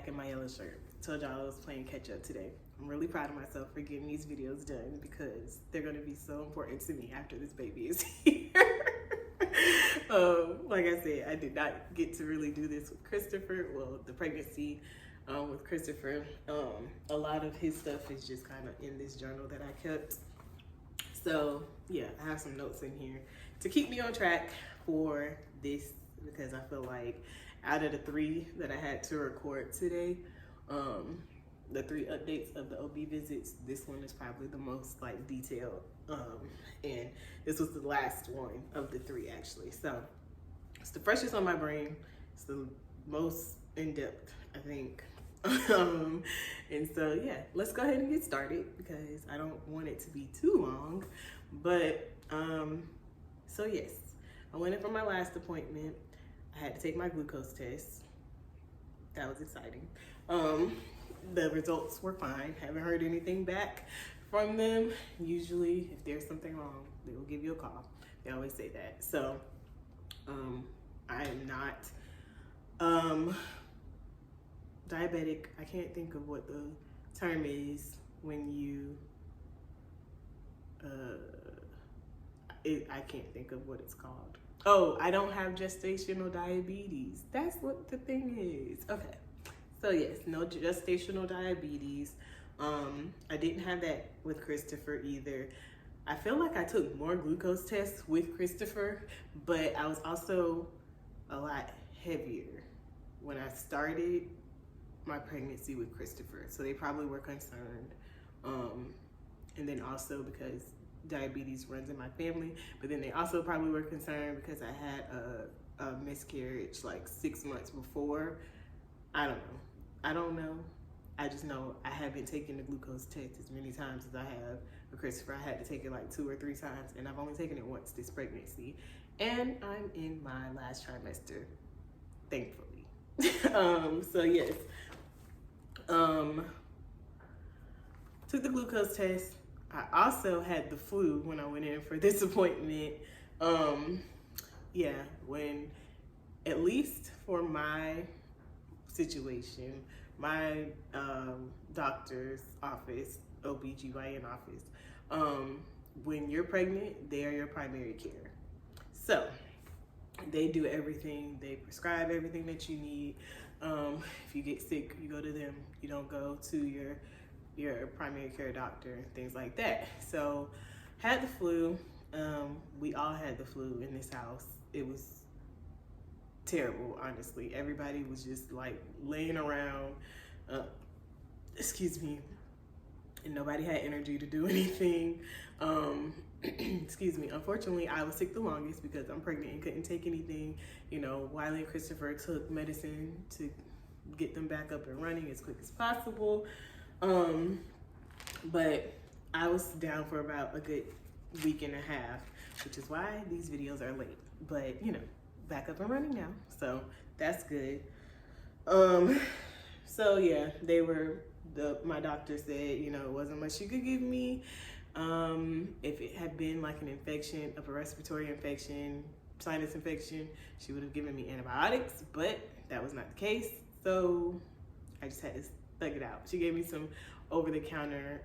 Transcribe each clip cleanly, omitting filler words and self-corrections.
back in my yellow shirt. Told y'all I was playing catch up today. I'm really proud of myself for getting these videos done because they're gonna be so important to me after this baby is here. Like I said, I did not get to really do this with Christopher. Well, the pregnancy with Christopher. A lot of his stuff is just kind of in this journal that I kept. So yeah, I have some notes in here to keep me on track for this because I feel like out of the 3 that I had to record today, the 3 updates of the OB visits, this one is probably the most like detailed, and this was the last one of the 3 actually. So it's the freshest on my brain. It's the most in-depth, I think. And so yeah, let's go ahead and get started because I don't want it to be too long. But so yes, I went in for my last appointment. I had to take my glucose test. That was exciting. The results were fine. Haven't heard anything back from them. Usually if there's something wrong, they will give you a call. They always say that. So I am not diabetic. I can't think of what the term is when you I can't think of what it's called. Oh, I don't have gestational diabetes. That's what the thing is. Okay. So yes, no gestational diabetes. I didn't have that with Christopher either. I feel like I took more glucose tests with Christopher, but I was also a lot heavier when I started my pregnancy with Christopher. So they probably were concerned. And then also because diabetes runs in my family, but then they also probably were concerned because I had a miscarriage like 6 months before. I don't know. I just know I haven't taken the glucose test as many times as I have with Christopher. I had to take it like 2 or 3 times, and I've only taken it once this pregnancy. And I'm in my last trimester, thankfully. So yes. Took the glucose test. I also had the flu when I went in for this appointment. Yeah, when, at least for my situation, my doctor's office, OBGYN office, when you're pregnant, they are your primary care. So they do everything. They prescribe everything that you need. If you get sick, you go to them. You don't go to your primary care doctor and things like that. So had the flu. We all had the flu in this house. It was terrible, honestly. Everybody was just like laying around, excuse me, and nobody had energy to do anything. Excuse me. Unfortunately, I was sick the longest because I'm pregnant and couldn't take anything. You know, Wylie and Christopher took medicine to get them back up and running as quick as possible. But I was down for about a good week and a half, which is why these videos are late. But, you know, back up and running now. So that's good. So yeah, my doctor said, you know, it wasn't much you could give me. If it had been like an infection, upper respiratory infection, sinus infection, she would have given me antibiotics, but that was not the case. So I just had to thug it out. She gave me some over-the-counter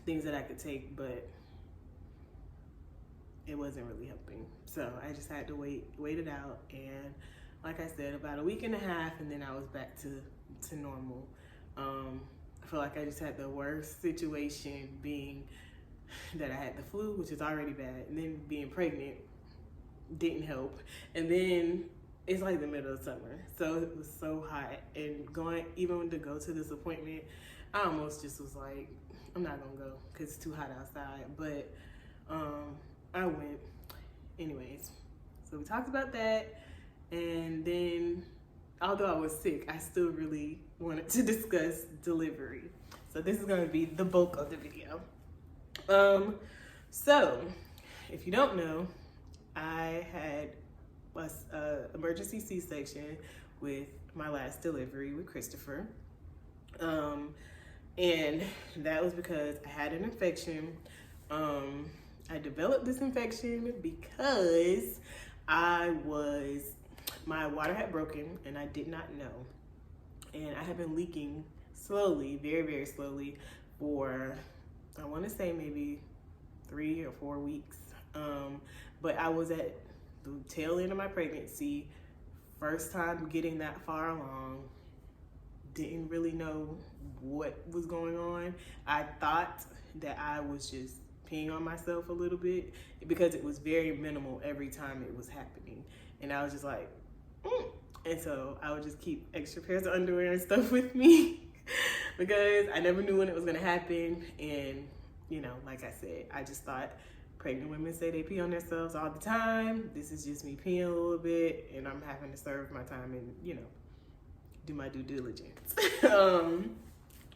things that I could take, but it wasn't really helping. So I just had to wait it out. And like I said, about a week and a half, and then I was back to normal. I feel like I just had the worst situation being that I had the flu, which is already bad, and then being pregnant didn't help. And then it's like the middle of summer, so it was so hot, and even to go to this appointment, I almost just was like, I'm not gonna go because it's too hot outside. But I went anyways. So we talked about that, and then although I was sick, I still really wanted to discuss delivery. So this is going to be the bulk of the video. So if you don't know, I had an emergency C-section with my last delivery with Christopher. And that was because I had an infection. I developed this infection because my water had broken and I did not know. and I have been leaking slowly, very, very slowly for, I want to say maybe 3 or 4 weeks. But I was at the tail end of my pregnancy, first time getting that far along, didn't really know what was going on. I thought that I was just peeing on myself a little bit because it was very minimal every time it was happening. And I was just like, And so I would just keep extra pairs of underwear and stuff with me because I never knew when it was gonna happen. And, you know, like I said, I just thought pregnant women say they pee on themselves all the time. This is just me peeing a little bit and I'm having to serve my time and, you know, do my due diligence.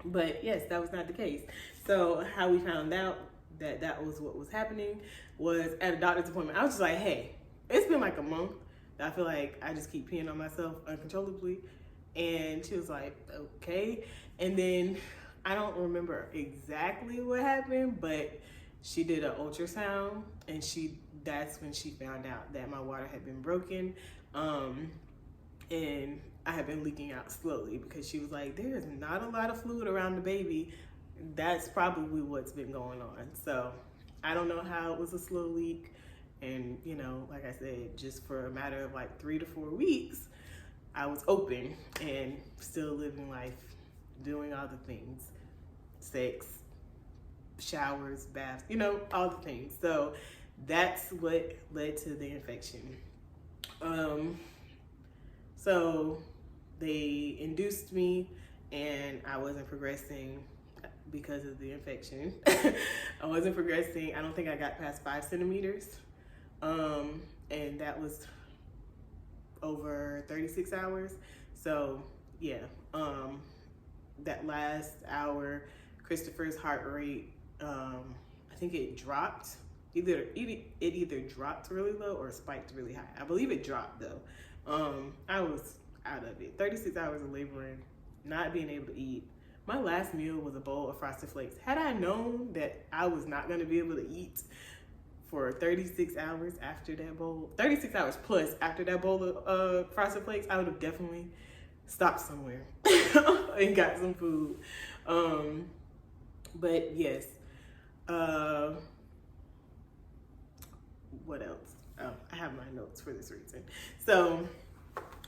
But yes, that was not the case. So how we found out that that was what was happening was at a doctor's appointment. I was just like, hey, it's been like a month that I feel like I just keep peeing on myself uncontrollably. And she was like, okay. And then I don't remember exactly what happened, but she did an ultrasound and that's when she found out that my water had been broken. And I had been leaking out slowly because she was like, there's not a lot of fluid around the baby. That's probably what's been going on. So I don't know how it was a slow leak. And, you know, like I said, just for a matter of like 3 to 4 weeks, I was open and still living life, doing all the things, sex, showers, baths, you know, all the things. So that's what led to the infection. So they induced me and I wasn't progressing because of the infection. I wasn't progressing. I don't think I got past 5 centimeters. And that was over 36 hours. So yeah, that last hour, Christopher's heart rate, I think it dropped. It either dropped really low or spiked really high. I believe it dropped though. I was out of it. 36 hours of laboring, not being able to eat. My last meal was a bowl of Frosted Flakes. Had I known that I was not going to be able to eat for 36 hours after that bowl, 36 hours plus after that bowl of Frosted Flakes, I would have definitely stopped somewhere and got some food. But yes, what else? Oh, I have my notes for this reason. So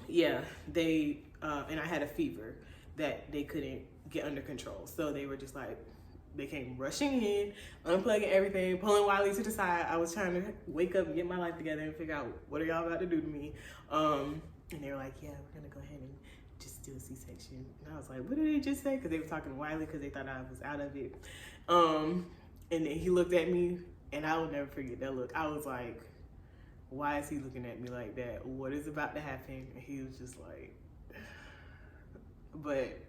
yeah, they, and I had a fever that they couldn't get under control. So they were just like, they came rushing in, unplugging everything, pulling Wylie to the side. I was trying to wake up and get my life together and figure out what are y'all about to do to me. And they were like, yeah, we're gonna go ahead and just do a C-section. And I was like, what did they just say? Because they were talking to Wylie because they thought I was out of it. And then he looked at me and I will never forget that look. I was like, why is he looking at me like that? What is about to happen? And he was just like, but,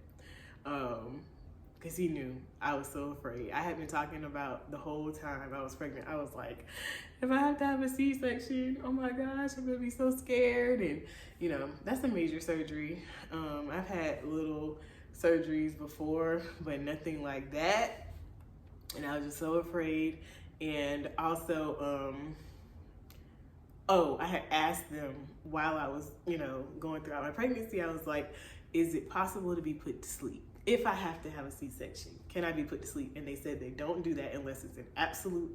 because he knew I was so afraid. I had been talking about the whole time I was pregnant. I was like, if I have to have a C-section, oh my gosh, I'm gonna be so scared. And you know, that's a major surgery. I've had little surgeries before, but nothing like that. And I was just so afraid. And also, I had asked them while I was, you know, going throughout my pregnancy, I was like, is it possible to be put to sleep? If I have to have a C-section, can I be put to sleep? And they said they don't do that unless it's an absolute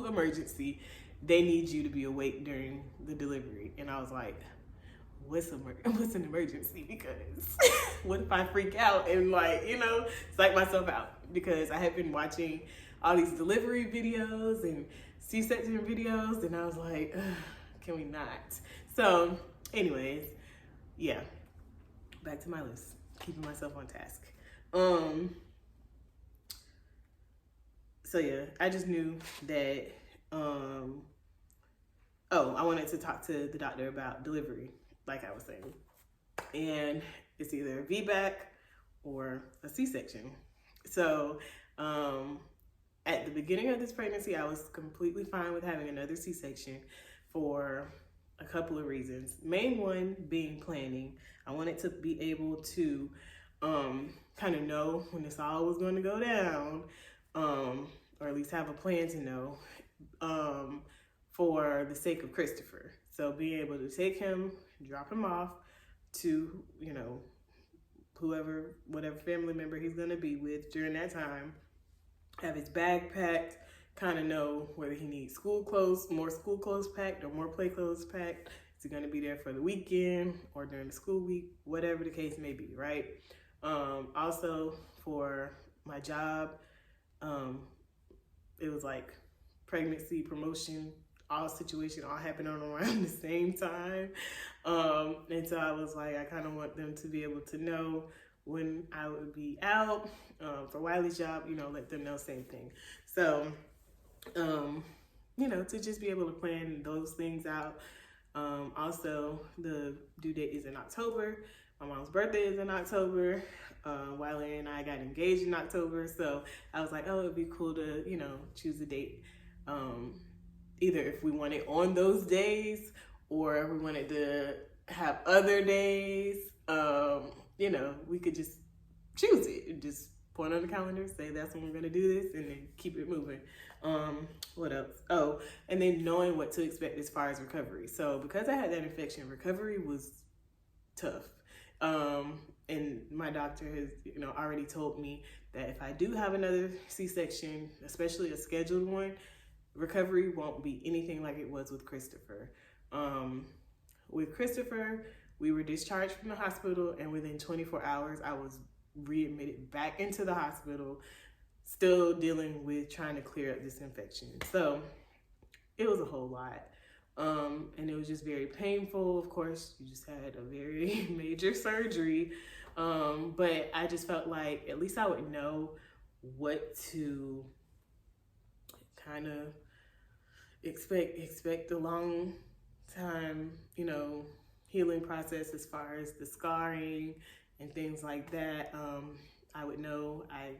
emergency. They need you to be awake during the delivery. And I was like, what's an emergency? Because what if I freak out and like, you know, psych myself out? Because I had been watching all these delivery videos and C-section videos, and I was like, can we not? So anyways, yeah, back to my list. Keeping myself on task. So yeah, I just knew that, I wanted to talk to the doctor about delivery, like I was saying. And it's either a VBAC or a C-section. So at the beginning of this pregnancy, I was completely fine with having another C-section for a couple of reasons. Main one being planning. I wanted to be able to kind of know when this all was going to go down, or at least have a plan to know, for the sake of Christopher. So being able to take him, drop him off to, you know, whatever family member he's going to be with during that time, have his bag packed, kind of know whether he needs more school clothes packed or more play clothes packed. Is he going to be there for the weekend or during the school week, whatever the case may be, right? Also for my job, it was like pregnancy, promotion, all happening around the same time. And so I was like, I kind of want them to be able to know when I would be out. For Wylie's job, let them know same thing. So, to just be able to plan those things out. Also, the due date is in October. My mom's birthday is in October. Wylie and I got engaged in October. So I was like, oh, it'd be cool to, choose a date. Either if we want it on those days or if we wanted to have other days, we could just choose it and just point on the calendar, say that's when we're going to do this, and then keep it moving. What else? Oh, and then knowing what to expect as far as recovery. So because I had that infection, recovery was tough. And my doctor has, already told me that if I do have another C-section, especially a scheduled one, recovery won't be anything like it was with Christopher. With Christopher, we were discharged from the hospital, and within 24 hours, I was readmitted back into the hospital, still dealing with trying to clear up this infection. So it was a whole lot. And it was just very painful. Of course, you just had a very major surgery. But I just felt like at least I would know what to kind of expect a long time, healing process as far as the scarring and things like that. I would know I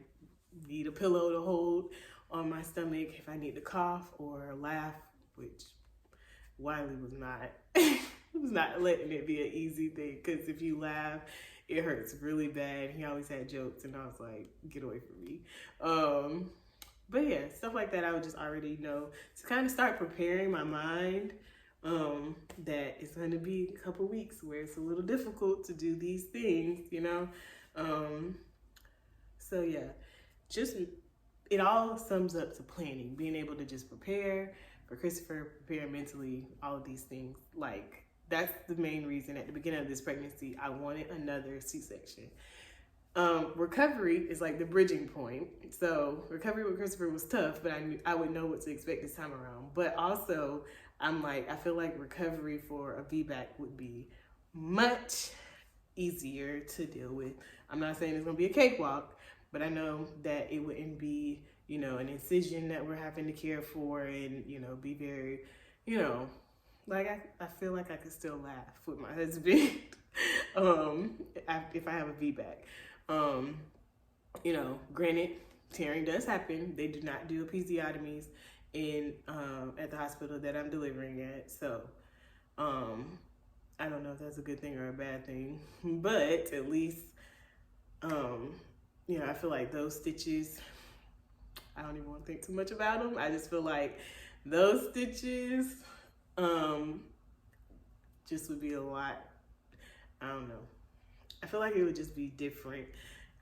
need a pillow to hold on my stomach if I need to cough or laugh, which Wylie was not was not letting it be an easy thing, because if you laugh, it hurts really bad. He always had jokes, and I was like, get away from me. But yeah, stuff like that I would just already know to kind of start preparing my mind that it's going to be a couple weeks where it's a little difficult to do these things, So yeah, just it all sums up to planning, being able to just prepare for Christopher, prepare mentally, all of these things. Like, that's the main reason at the beginning of this pregnancy, I wanted another C-section. Recovery is like the bridging point. So recovery with Christopher was tough, but I would know what to expect this time around. But also, I feel like recovery for a VBAC would be much easier to deal with. I'm not saying it's gonna be a cakewalk, but I know that it wouldn't be, an incision that we're having to care for, and, be very, I feel like I could still laugh with my husband if I have a VBAC. Granted, tearing does happen. They do not do episiotomies at the hospital that I'm delivering at. So, I don't know if that's a good thing or a bad thing, but at least, I feel like those stitches, I don't even want to think too much about them. I just feel like those stitches, just would be a lot. I don't know. I feel like it would just be different.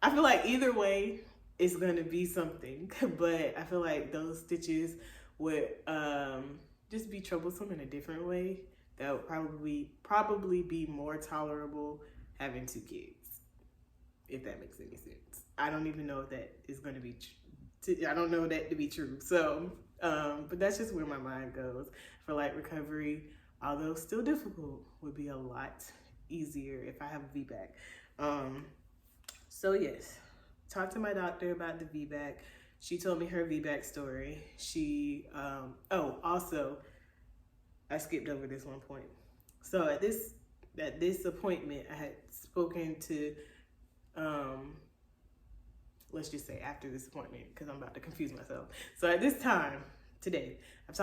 I feel like either way, it's going to be something, but I feel like those stitches would just be troublesome in a different way. That would probably be more tolerable having 2 kids, if that makes any sense. I don't even know if that is going to be I don't know that to be true. So, but that's just where my mind goes. For like recovery, although still difficult, would be a lot easier if I have a VBAC. So yes, talked to my doctor about the VBAC. She told me her VBAC story. She, also, I skipped over this one point. So at this appointment, I had spoken to, let's just say after this appointment, because I'm about to confuse myself. So at this time, today, I've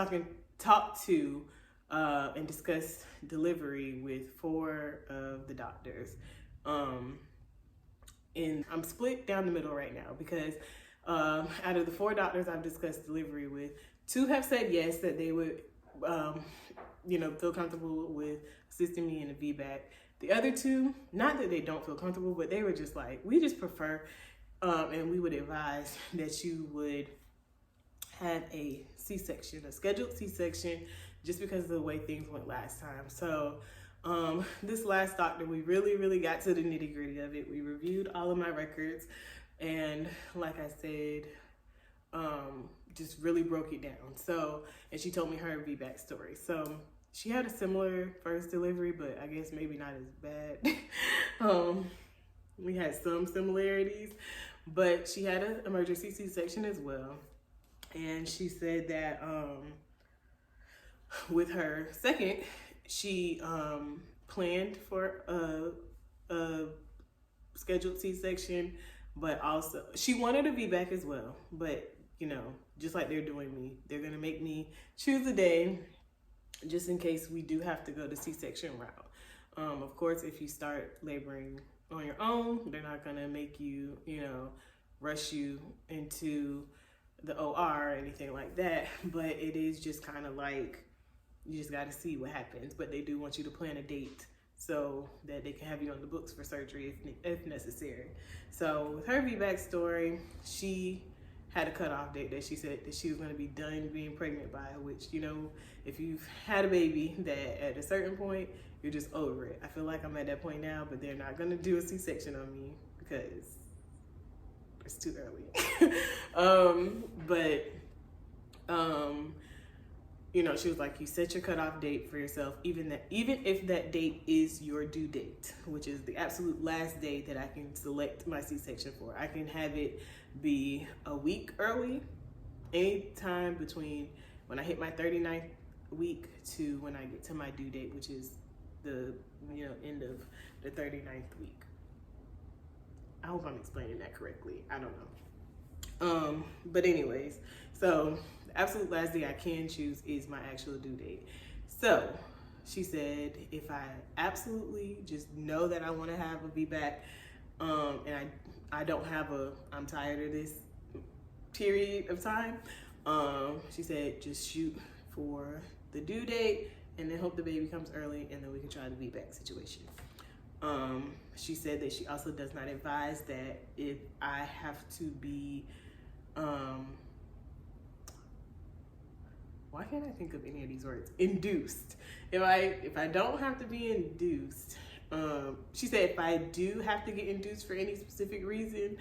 talked to and discussed delivery with 4 of the doctors. And I'm split down the middle right now because out of the 4 doctors I've discussed delivery with, 2 have said yes, that they would, feel comfortable with assisting me in a VBAC. The other two, not that they don't feel comfortable, but they were just like, we just prefer, and we would advise that you would have a C-section, a scheduled C-section, just because of the way things went last time. So this last doctor, we really got to the nitty-gritty of it. We reviewed all of my records, and like I said, just really broke it down. So, and she told me her VBAC story. So she had a similar first delivery, but I guess maybe not as bad. We had some similarities, but she had an emergency C-section as well. And she said that with her second, she planned for a scheduled C-section, but also she wanted a VBAC as well. But you know, just like they're doing me, they're gonna make me choose a day just in case we do have to go the C-section route. Of course, if you start laboring on your own, they're not gonna make you, you know, rush you into the OR or anything like that. But it is just kind of like, you just got to see what happens. But they do want you to plan a date so that they can have you on the books for surgery if necessary. So with her VBAC story, she had a cutoff date that she said that she was going to be done being pregnant by, which, you know, if you've had a baby, that at a certain point, you're just over it. I feel like I'm at that point now, but they're not going to do a C-section on me because it's too early. You know, she was like, you set your cutoff date for yourself, even if that date is your due date, which is the absolute last day that I can select my C-section for. I can have it be a week early, anytime between when I hit my 39th week to when I get to my due date, which is the, you know, end of the 39th week. I hope I'm explaining that correctly. I don't know. But anyways, so the absolute last day I can choose is my actual due date. So she said, if I absolutely just know that I want to have a VBAC, and I don't have I'm tired of this period of time, she said, just shoot for the due date and then hope the baby comes early, and then we can try the VBAC situation. She said that she also does not advise that if I have to be, why can't I think of any of these words? Induced. If I don't have to be induced, she said if I do have to get induced for any specific reason,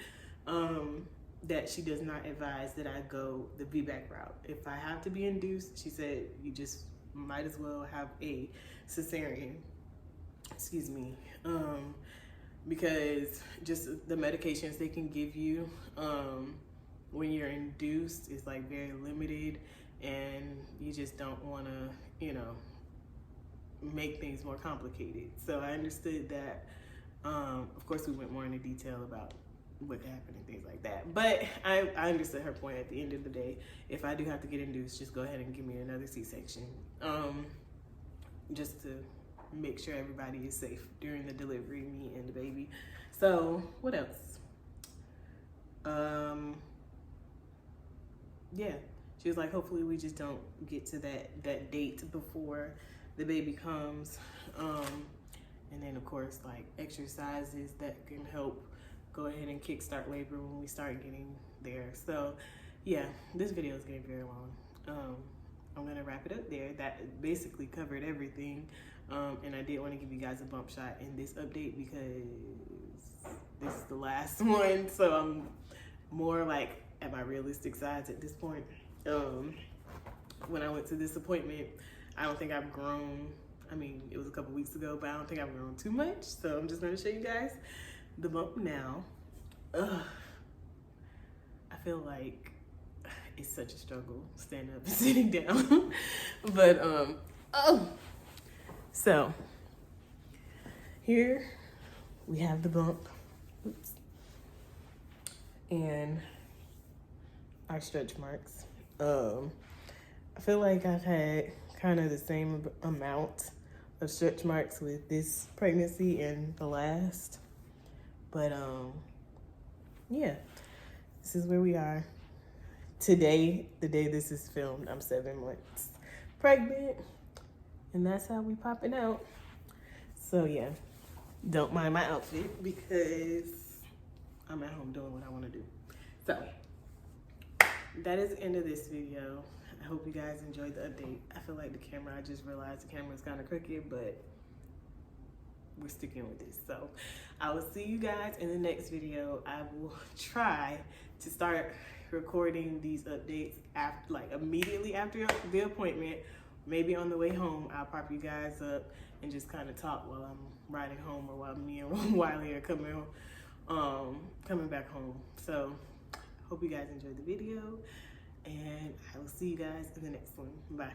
that she does not advise that I go the VBAC route. If I have to be induced, she said you just might as well have a cesarean. Excuse me. Because just the medications they can give you when you're induced is like very limited, and you just don't want to, you know, make things more complicated. So I understood that. Of course, we went more into detail about what happened and things like that. But I understood her point. At the end of the day, if I do have to get induced, just go ahead and give me another C-section, just to make sure everybody is safe during the delivery, me and the baby. So what else? Yeah, she was like, hopefully we just don't get to that date before the baby comes. And then of course, like exercises that can help go ahead and kickstart labor when we start getting there. So yeah, this video is getting very long. I'm gonna wrap it up there. That basically covered everything. And I did want to give you guys a bump shot in this update because this is the last one. So I'm more like at my realistic sides at this point. When I went to this appointment, I don't think I've grown. I mean, it was a couple weeks ago, but I don't think I've grown too much. So I'm just going to show you guys the bump now. I feel like it's such a struggle standing up and sitting down. But, so here we have the bump. Oops. And our stretch marks. I feel like I've had kind of the same amount of stretch marks with this pregnancy and the last. But yeah, this is where we are today. The day this is filmed, I'm 7 months pregnant, and that's how we popping out. So yeah, don't mind my outfit because I'm at home doing what I want to do. So that is the end of this video. I hope you guys enjoyed the update. I feel like the camera, I just realized the camera is kind of crooked, but we're sticking with this. So I will see you guys in the next video. I will try to start recording these updates after, like immediately after the appointment. Maybe on the way home, I'll pop you guys up and just kind of talk while I'm riding home or while me and Wylie are coming back home. So hope you guys enjoyed the video, and I will see you guys in the next one. Bye.